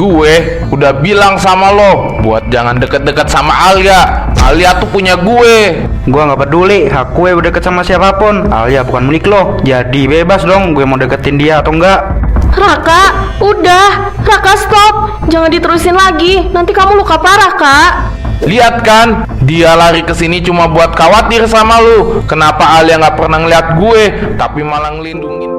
Gue udah bilang sama lo buat jangan deket-deket sama Alia. Alia tuh punya gue. Gua nggak peduli, hak gue udah deket sama siapapun. Alia bukan milik lo, jadi bebas dong gue mau deketin dia atau enggak. Raka, udah. Raka, stop. Jangan diterusin lagi. Nanti kamu luka parah, Kak. Lihat kan, dia lari ke sini cuma buat khawatir sama lu. Kenapa Alia nggak pernah ngeliat gue, tapi malah ngelindungin?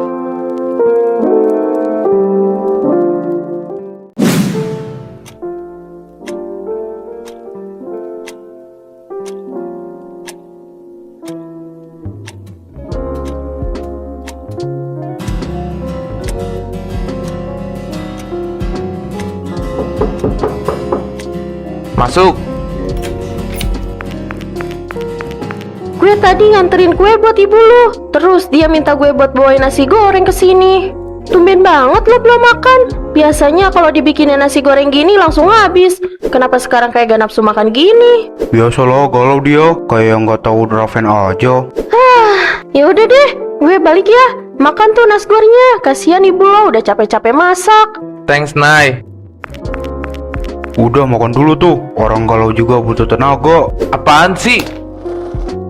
Masuk. Gue tadi nganterin kue buat ibu lu. Terus dia minta gue buat bawain nasi goreng ke sini. Tumben banget lo belum makan. Biasanya kalau dibikinin nasi goreng gini langsung habis. Kenapa sekarang kayak gak nafsu makan gini? Biasa lo galau dia, kayak nggak tahu Draven aja. Ya udah deh, gue balik ya. Makan tuh nasi gorengnya. Kasihan ibu lo udah capek-capek masak. Thanks, Nay. Udah makan dulu tuh, orang galau juga butuh tenaga. Apaan sih?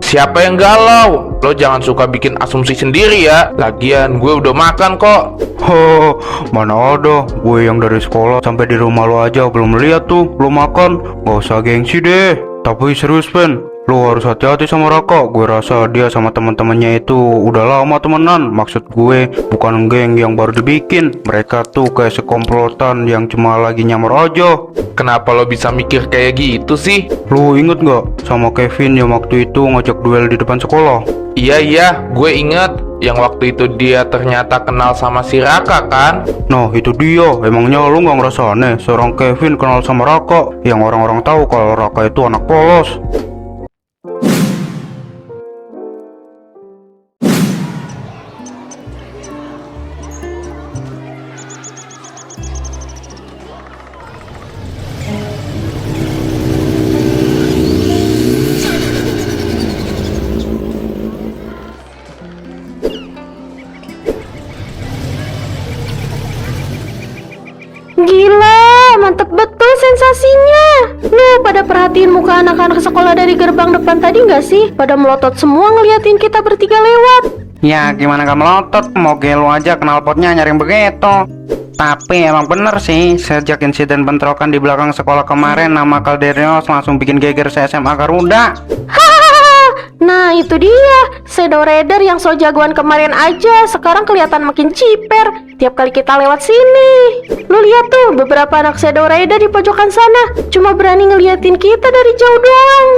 Siapa yang galau? Lo jangan suka bikin asumsi sendiri ya. Lagian gue udah makan kok. Ho, mana ada, gue yang dari sekolah sampai di rumah lo aja belum lihat tuh lo makan. Gak usah gengsi deh. Tapi serius Pen, lo harus hati-hati sama Raka. Gue rasa dia sama teman-temannya itu udah lama temenan. Maksud gue bukan geng yang baru dibikin. Mereka tuh kayak sekomplotan yang cuma lagi nyamar aja. Kenapa lo bisa mikir kayak gitu sih? Lo inget gak sama Kevin yang waktu itu ngajak duel di depan sekolah? Iya, gue inget. Yang waktu itu dia ternyata kenal sama si Raka kan? Nah itu dia, emangnya lu gak ngerasa aneh seorang Kevin kenal sama Raka, yang orang-orang tahu kalau Raka itu anak polos. Gila, mantep betul sensasinya. Lu pada perhatiin muka anak-anak sekolah dari gerbang depan tadi nggak sih? Pada melotot semua ngeliatin kita bertiga lewat. Ya gimana gak melotot, mau gelo aja knalpotnya nyaring begitu. Tapi emang bener sih, sejak insiden bentrokan di belakang sekolah kemarin, nama Calderios langsung bikin geger se-SMA Garuda. Nah itu dia, Shadow Raider yang so jagoan kemarin aja sekarang kelihatan makin ciper tiap kali kita lewat sini. Lu lihat tuh, beberapa anak Shadow Raider di pojokan sana cuma berani ngeliatin kita dari jauh doang.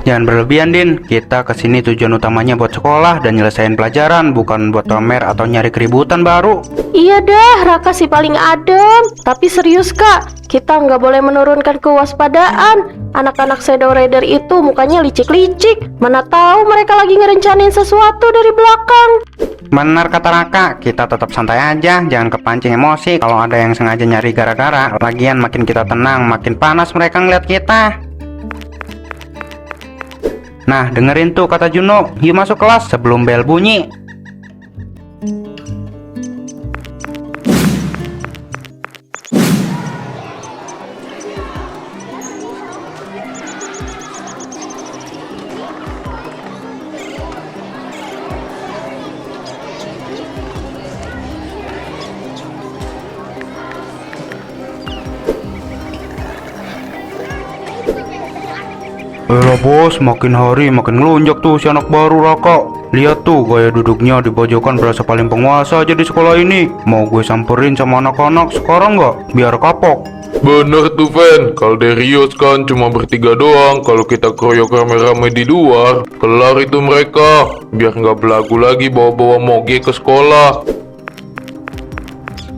Jangan berlebihan Din, kita kesini tujuan utamanya buat sekolah dan nyelesain pelajaran, bukan buat pamer atau nyari keributan baru. Iya dah, Raka sih paling adem. Tapi serius Kak, kita nggak boleh menurunkan kewaspadaan. Anak-anak Shadow Raider itu mukanya licik-licik. Mana tahu mereka lagi ngerencanain sesuatu dari belakang. Benar kata Raka, kita tetap santai aja, jangan kepancing emosi kalau ada yang sengaja nyari gara-gara. Lagian makin kita tenang, makin panas mereka ngeliat kita. Nah, dengerin tuh kata Juno, yuk masuk kelas sebelum bel bunyi. Elah bos, makin hari makin ngelunjak tuh si anak baru Raka. Lihat tuh gaya duduknya di pojokan, berasa paling penguasa aja di sekolah ini. Mau gue samperin sama anak-anak sekarang nggak? Biar kapok. Bener tuh, Ven. Calderios kan cuma bertiga doang. Kalau kita keroyok rame-rame di luar, kelar itu mereka. Biar nggak belagu lagi bawa-bawa moge ke sekolah.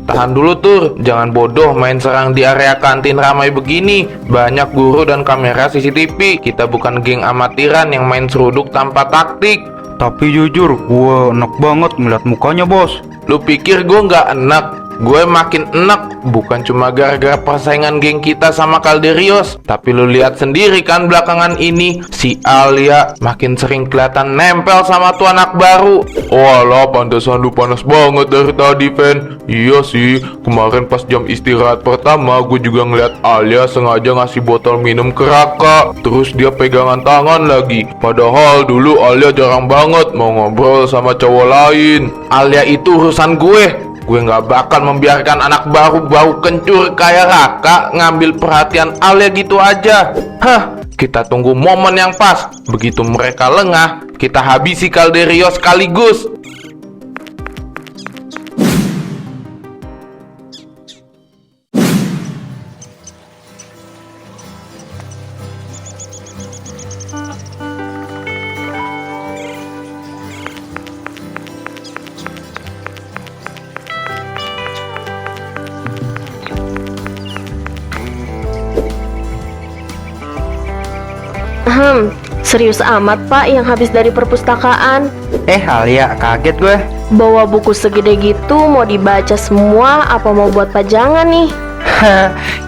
Tahan dulu Tur, jangan bodoh main serang di area kantin ramai begini. Banyak guru dan kamera CCTV. Kita bukan geng amatiran yang main seruduk tanpa taktik. Tapi jujur, gue enak banget ngeliat mukanya bos. Lu pikir gue nggak enak? gue makin enek. Bukan cuma gara-gara persaingan geng kita sama Calderios, tapi lu lihat sendiri kan belakangan ini si Alia makin sering kelihatan nempel sama tuh anak baru. Walah, pantesan lu panas banget dari tadi, Fen. Iya sih, kemarin pas jam istirahat pertama gue juga ngeliat Alia sengaja ngasih botol minum ke Raka. Terus dia pegangan tangan lagi. Padahal dulu Alia jarang banget mau ngobrol sama cowok lain. Alia itu urusan gue. Gue gak bakal membiarkan anak baru bau kencur kayak Raka ngambil perhatian Alia gitu aja. Hah, kita tunggu momen yang pas. Begitu mereka lengah, kita habisi Calderios sekaligus. Serius amat pak yang habis dari perpustakaan. Alia, kaget gue. Bawa buku segede gitu mau dibaca semua apa mau buat pajangan nih?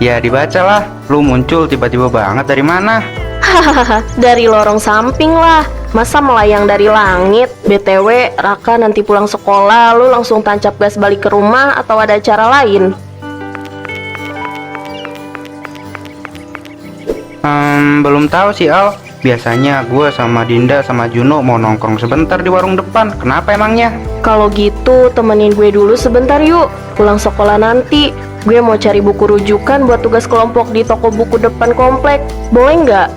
Ya dibacalah. Lu muncul tiba-tiba banget dari mana? Hahaha, dari lorong samping lah. Masa melayang dari langit? BTW, Raka nanti pulang sekolah lu langsung tancap gas balik ke rumah atau ada acara lain? Belum tahu sih Al. Biasanya gue sama Dinda sama Juno mau nongkrong sebentar di warung depan. Kenapa emangnya? Kalau gitu temenin gue dulu sebentar yuk. Pulang sekolah nanti gue mau cari buku rujukan buat tugas kelompok di toko buku depan komplek. Boleh nggak?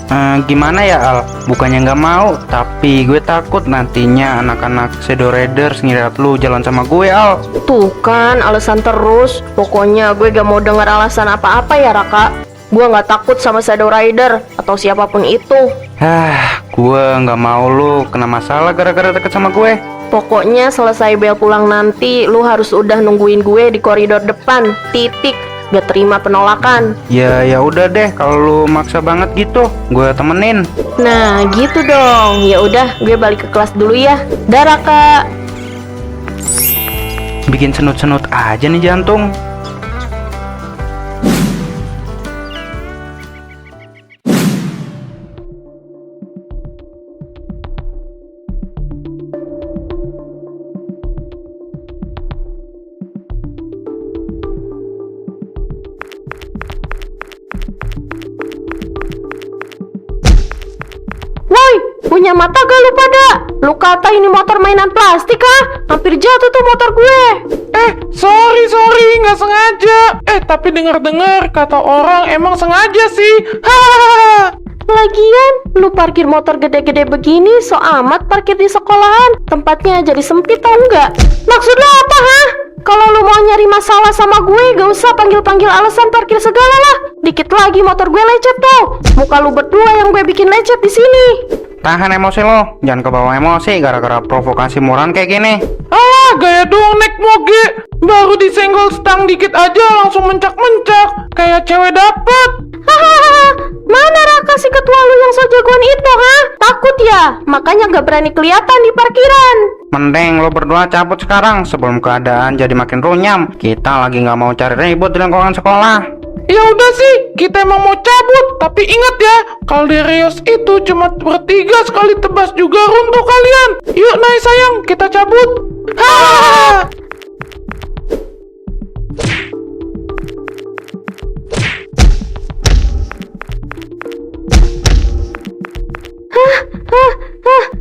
Gimana ya Al? Bukannya nggak mau, tapi gue takut nantinya anak-anak Shadow Raiders ngira lu jalan sama gue Al. Tuh kan alasan terus. Pokoknya gue gak mau dengar alasan apa-apa ya Raka. Gue gak takut sama Shadow Rider atau siapapun itu. Gue nggak mau lu kena masalah gara-gara deket sama gue. Pokoknya selesai bel pulang nanti lu harus udah nungguin gue di koridor depan. Titik. Gak terima penolakan. Ya udah deh, kalau lu maksa banget gitu, gue temenin. Nah gitu dong. Ya udah, gue balik ke kelas dulu ya. Dah Raka. Bikin senut-senut aja nih jantung. Punya mata gak lu pada? Lu kata ini motor mainan plastik kah? Hampir jatuh tuh motor gue. Sorry, nggak sengaja. Tapi dengar-dengar kata orang emang sengaja sih. Hahaha. Lagian, lu parkir motor gede-gede begini so amat parkir di sekolahan. Tempatnya jadi sempit tau nggak? Maksud lu apa, ha? Kalau lu mau nyari masalah sama gue, gak usah panggil-panggil alasan parkir segala lah. Dikit lagi motor gue lecet tuh. Muka lu berdua yang gue bikin lecet di sini. Tahan emosi lo, jangan kebawa emosi gara-gara provokasi murahan kayak gini. Gaya doang naik moge. Baru disenggol stang dikit aja langsung mencak-mencak. Kayak cewek dapet. Hahaha, mana Raka si ketua lu yang so jagoan itu, ha? Takut ya? Makanya gak berani kelihatan di parkiran. Mending lo berdua cabut sekarang sebelum keadaan jadi makin runyam. Kita lagi nggak mau cari ribut di lingkungan sekolah. Ya udah sih, kita emang mau cabut. Tapi ingat ya, Calderios itu cuma bertiga, sekali tebas juga runtuh kalian. Yuk naik sayang, kita cabut. Hahaha.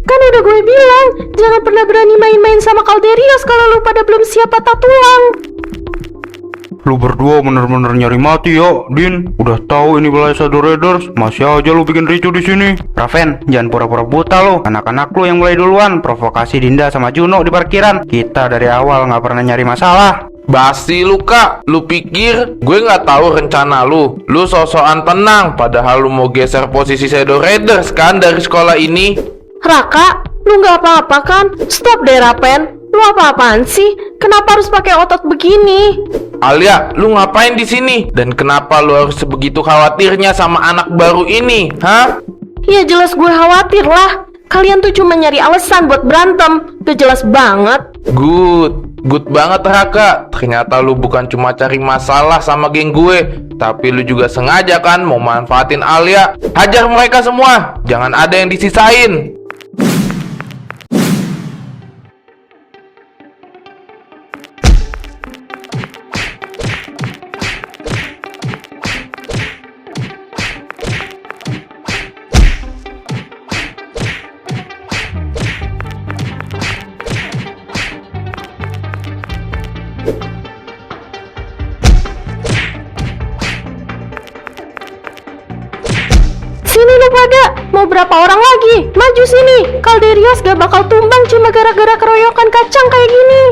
Kan udah gue bilang, jangan pernah berani main-main sama Calderios kalau lu pada belum siap patah tulang. Lu berdua bener-bener nyari mati ya, Din. Udah tahu ini wilayah Shadow Raiders, masih aja lu bikin ricu di sini. Raven, jangan pura-pura buta lu. Anak-anak lu yang mulai duluan provokasi Dinda sama Juno di parkiran. Kita dari awal nggak pernah nyari masalah. Basi lu Kak, lu pikir gue nggak tahu rencana lu? Lu sosokan tenang, padahal lu mau geser posisi Shadow Raiders kan dari sekolah ini. Raka, lu nggak apa-apa kan? Stop deh Raven, lu apa-apaan sih? Kenapa harus pakai otot begini? Alia, lu ngapain di sini? Dan kenapa lu harus sebegitu khawatirnya sama anak baru ini, hah? Ya jelas gue khawatir lah. Kalian tuh cuma nyari alasan buat berantem. Gak jelas banget. Good banget Raka. Ternyata lu bukan cuma cari masalah sama geng gue, tapi lu juga sengaja kan mau manfaatin Alia. Hajar mereka semua, jangan ada yang disisain. Sini lu pada, mau berapa orang lagi? Maju sini, Calderios gak bakal tumbang cuma gara-gara keroyokan kacang kayak gini.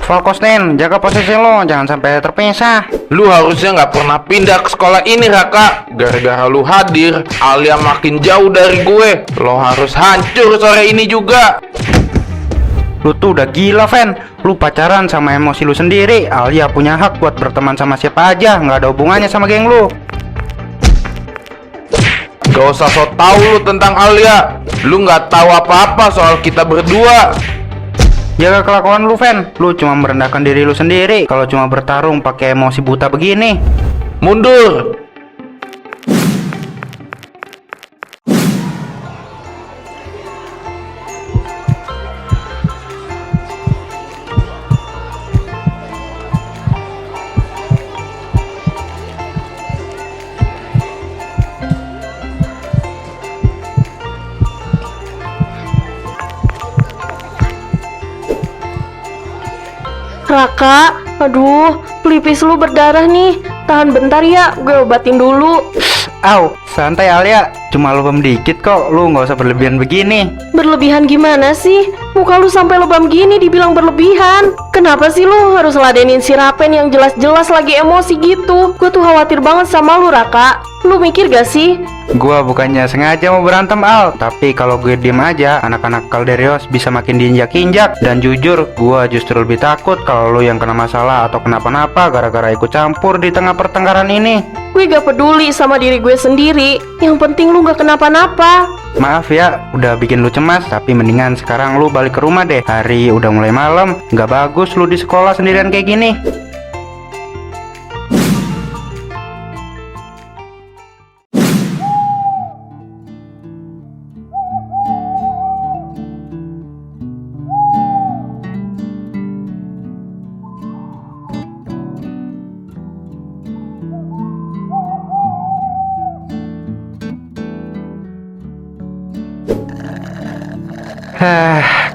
Fokus Nin, jaga posisi lo, jangan sampai terpisah. Lu harusnya nggak pernah pindah ke sekolah ini Raka. Gara-gara lu hadir, Alia makin jauh dari gue. Lo harus hancur sore ini juga. Lu tuh udah gila, Fen. Lu pacaran sama emosi lu sendiri. Alia punya hak buat berteman sama siapa aja, nggak ada hubungannya sama geng lu. Gak usah so tau lu tentang Alia. Lu nggak tahu apa-apa soal kita berdua. Jaga kelakuan lu, Fen. Lu cuma merendahkan diri lu sendiri kalau cuma bertarung pakai emosi buta begini. Mundur. Raka, aduh, pelipis lu berdarah nih. Tahan bentar ya, gue obatin dulu. Au, santai Alia. Cuma lebam dikit kok, lu nggak usah berlebihan begini. Berlebihan gimana sih? Muka lu sampai lebam gini dibilang berlebihan. Kenapa sih lu harus ladenin si Raven yang jelas-jelas lagi emosi gitu? Gue tuh khawatir banget sama lu, Raka. Lu mikir gak sih? Gua bukannya sengaja mau berantem, Al, tapi kalau gue diem aja, anak-anak Calderios bisa makin diinjak-injak. Dan jujur, gua justru lebih takut kalau lu yang kena masalah atau kenapa-napa gara-gara ikut campur di tengah pertengkaran ini. Gue gak peduli sama diri gue sendiri. Yang penting lu gak kenapa-napa. Maaf ya, udah bikin lu cemas, tapi mendingan sekarang lu balik ke rumah deh. Hari udah mulai malam, nggak bagus lu di sekolah sendirian kayak gini.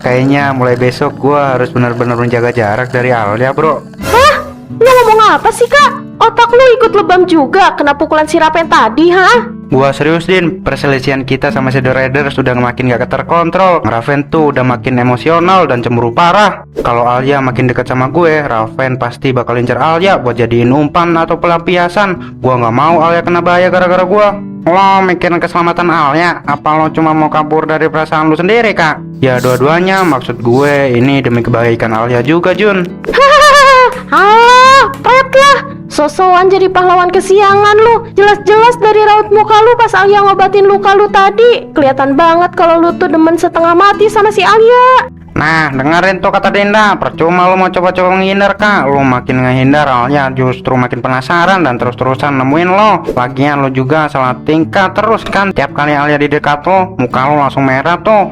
Kayaknya mulai besok gua harus benar-benar menjaga jarak dari Alia, bro. Hah? Lu ngomong apa sih, Kak? Otak lu ikut lebam juga kena pukulan si Raven tadi, ha? Gua serius, Din. Perselisihan kita sama Shadow Rider sudah makin gak terkontrol. Raven tuh udah makin emosional dan cemburu parah. Kalau Alia makin dekat sama gue, Raven pasti bakal incer Alia buat jadiin umpan atau pelampiasan. Gua nggak mau Alia kena bahaya gara-gara gua. Lo mikirin keselamatan Alia, apa lo cuma mau kabur dari perasaan lu sendiri, Kak? Ya dua-duanya, maksud gue ini demi kebaikan Alia juga, Jun. Hahaha, pret lah. Sosokan jadi pahlawan kesiangan lu. Jelas-jelas dari raut muka lu pas Alia ngobatin luka lu tadi, kelihatan banget kalau lu tuh demen setengah mati sama si Alia. Nah, dengerin tuh kata Dinda. Percuma lu mau coba-coba menghindar, Kak. Lu makin ngehindar, Alia justru makin penasaran dan terus-terusan nemuin lo. Lagian lu juga salah tingkah terus kan. Tiap kali Alia di dekat lo, muka lo langsung merah tuh.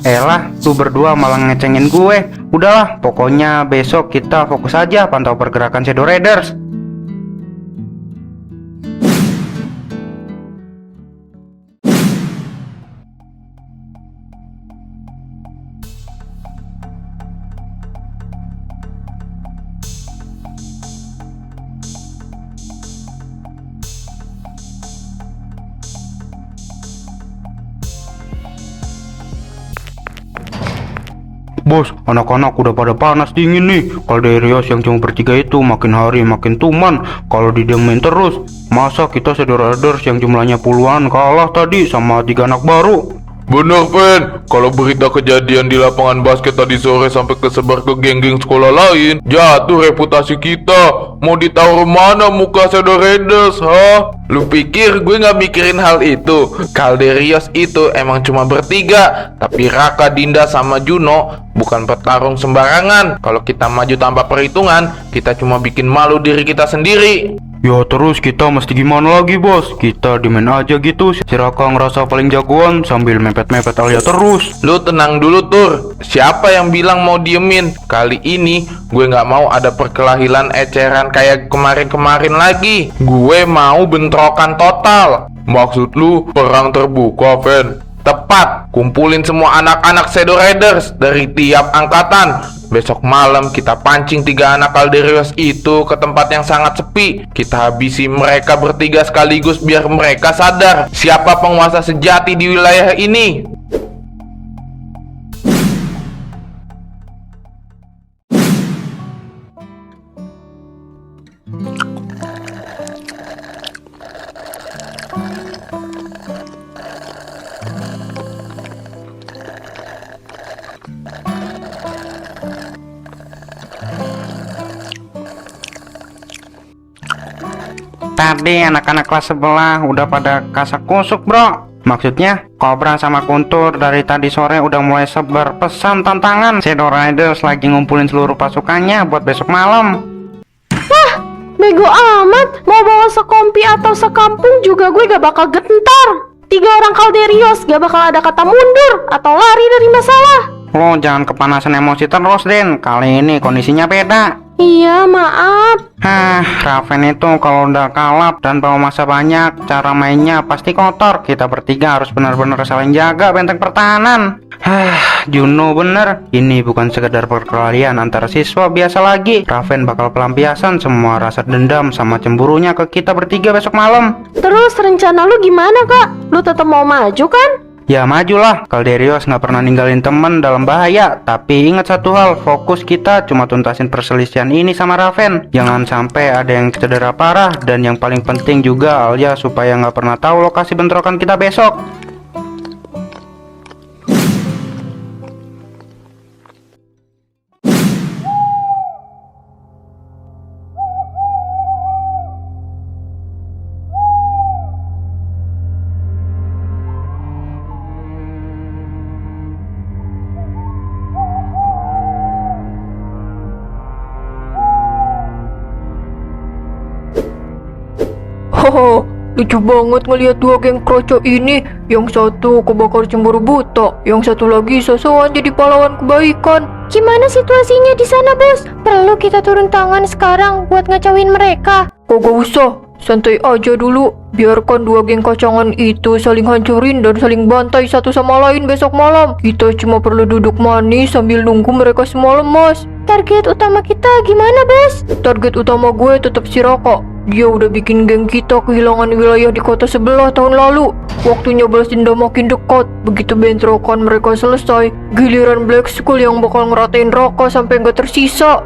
Elah, lu berdua malah ngecengin gue. Udahlah, pokoknya besok kita fokus aja pantau pergerakan Shadow Raiders. Bos, anak-anak udah pada panas dingin nih. Calderios yang cuma bertiga itu makin hari makin tuman kalau didiemin terus. Masa kita Shadow Raiders yang jumlahnya puluhan kalah tadi sama 3 anak baru? Bener, Pen. Kalau berita kejadian di lapangan basket tadi sore sampai kesebar ke geng-geng sekolah lain, jatuh reputasi kita. Mau ditaruh mana muka Shadow Raiders, ha? Lu pikir gue nggak mikirin hal itu? Calderios itu emang cuma bertiga, tapi Raka, Dinda, sama Juno bukan petarung sembarangan. Kalau kita maju tanpa perhitungan, kita cuma bikin malu diri kita sendiri. Ya terus kita mesti gimana lagi bos? Kita dimain aja gitu. Si Raka ngerasa paling jagoan sambil mepet-mepet Alia terus. Lu tenang dulu, Tur. Siapa yang bilang mau diemin? Kali ini gue nggak mau ada perkelahian eceran kayak kemarin-kemarin lagi. Gue mau bentrokan total. Maksud lu perang terbuka, Fen? Tepat. Kumpulin semua anak-anak Shadow Raiders dari tiap angkatan. Besok malam kita pancing 3 anak Calderios itu ke tempat yang sangat sepi. Kita habisi mereka bertiga sekaligus biar mereka sadar siapa penguasa sejati di wilayah ini. Tadi anak-anak kelas sebelah udah pada kasak kusuk bro. Maksudnya Cobra sama Kuntur dari tadi sore udah mulai sebar pesan tantangan. Shadow Raiders lagi ngumpulin seluruh pasukannya buat besok malam. Bego amat, mau bawa sekompi atau sekampung juga gue gak bakal gentar. 3 orang Calderios gak bakal ada kata mundur atau lari dari masalah. Lo jangan kepanasan emosi terus Den, kali ini kondisinya beda. Iya, maaf. Raven itu kalau udah kalap dan bawa masa banyak, cara mainnya pasti kotor. Kita bertiga harus benar-benar saling jaga benteng pertahanan. Juno bener, ini bukan sekedar perkelahian antara siswa biasa lagi. Raven bakal pelampiasan semua rasa dendam sama cemburunya ke kita bertiga besok malam. Terus rencana lu gimana, Kak? Lu tetap mau maju kan? Ya majulah, Calderios nggak pernah ninggalin temen dalam bahaya. Tapi ingat satu hal, fokus kita cuma tuntasin perselisihan ini sama Raven. Jangan sampai ada yang cedera parah. Dan yang paling penting juga Alia supaya nggak pernah tahu lokasi bentrokan kita besok. Haha, lucu banget ngelihat 2 geng kroco ini. Yang satu kebakar cemburu buta, yang satu lagi sosokan jadi pahlawan kebaikan. Gimana situasinya di sana, Bos? Perlu kita turun tangan sekarang buat ngacauin mereka? Kagak usah, santai aja dulu. Biarkan 2 geng kacangan itu saling hancurin dan saling bantai satu sama lain besok malam. Kita cuma perlu duduk manis sambil nunggu mereka semua lemas. Target utama kita gimana, Bos? Target utama gue tetap si Raka. Dia udah bikin geng kita kehilangan wilayah di kota sebelah tahun lalu. Waktunya balas dendam makin dekat. Begitu bentrokan mereka selesai, giliran Black Skull yang bakal ngeratain Raka sampai nggak tersisa.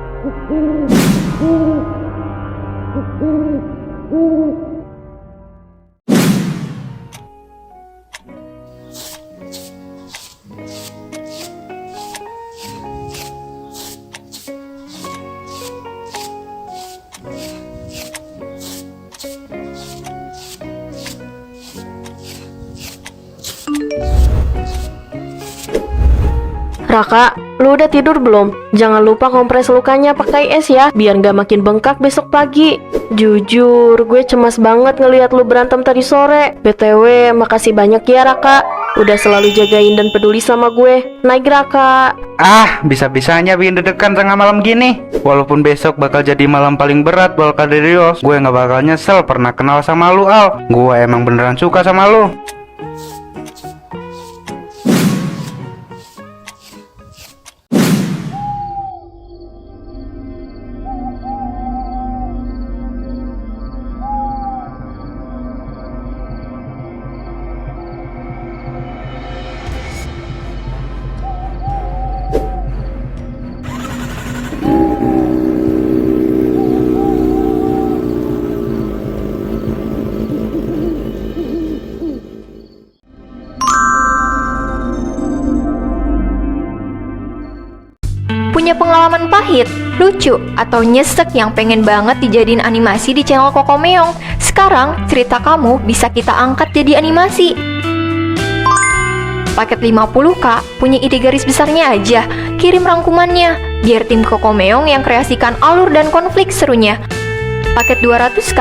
Raka, lu udah tidur belum? Jangan lupa kompres lukanya pakai es ya, biar nggak makin bengkak besok pagi. Jujur, gue cemas banget ngelihat lu berantem tadi sore. BTW, makasih banyak ya Raka, udah selalu jagain dan peduli sama gue. Naik Raka. Bisa-bisanya bikin deg-degan tengah malam gini. Walaupun besok bakal jadi malam paling berat buat Calderios, gue nggak bakal nyesel pernah kenal sama lu Al. Gue emang beneran suka sama lu. Punya pengalaman pahit, lucu, atau nyesek yang pengen banget dijadiin animasi di channel Kokomeong? Sekarang, cerita kamu bisa kita angkat jadi animasi. Paket 50k, punya ide garis besarnya aja, kirim rangkumannya, biar tim Kokomeong yang kreasikan alur dan konflik serunya. Paket 200k,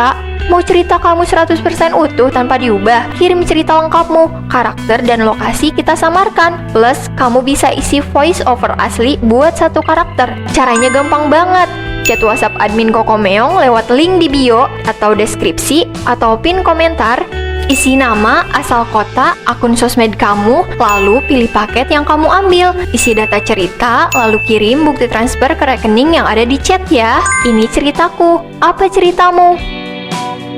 mau cerita kamu 100% utuh tanpa diubah, kirim cerita lengkapmu, karakter dan lokasi kita samarkan. Plus, kamu bisa isi voice over asli buat satu karakter. Caranya gampang banget. Chat WhatsApp admin Kokomeong lewat link di bio atau deskripsi atau pin komentar. Isi nama, asal kota, akun sosmed kamu, lalu pilih paket yang kamu ambil. Isi data cerita, lalu kirim bukti transfer ke rekening yang ada di chat ya. Ini ceritaku. Apa ceritamu?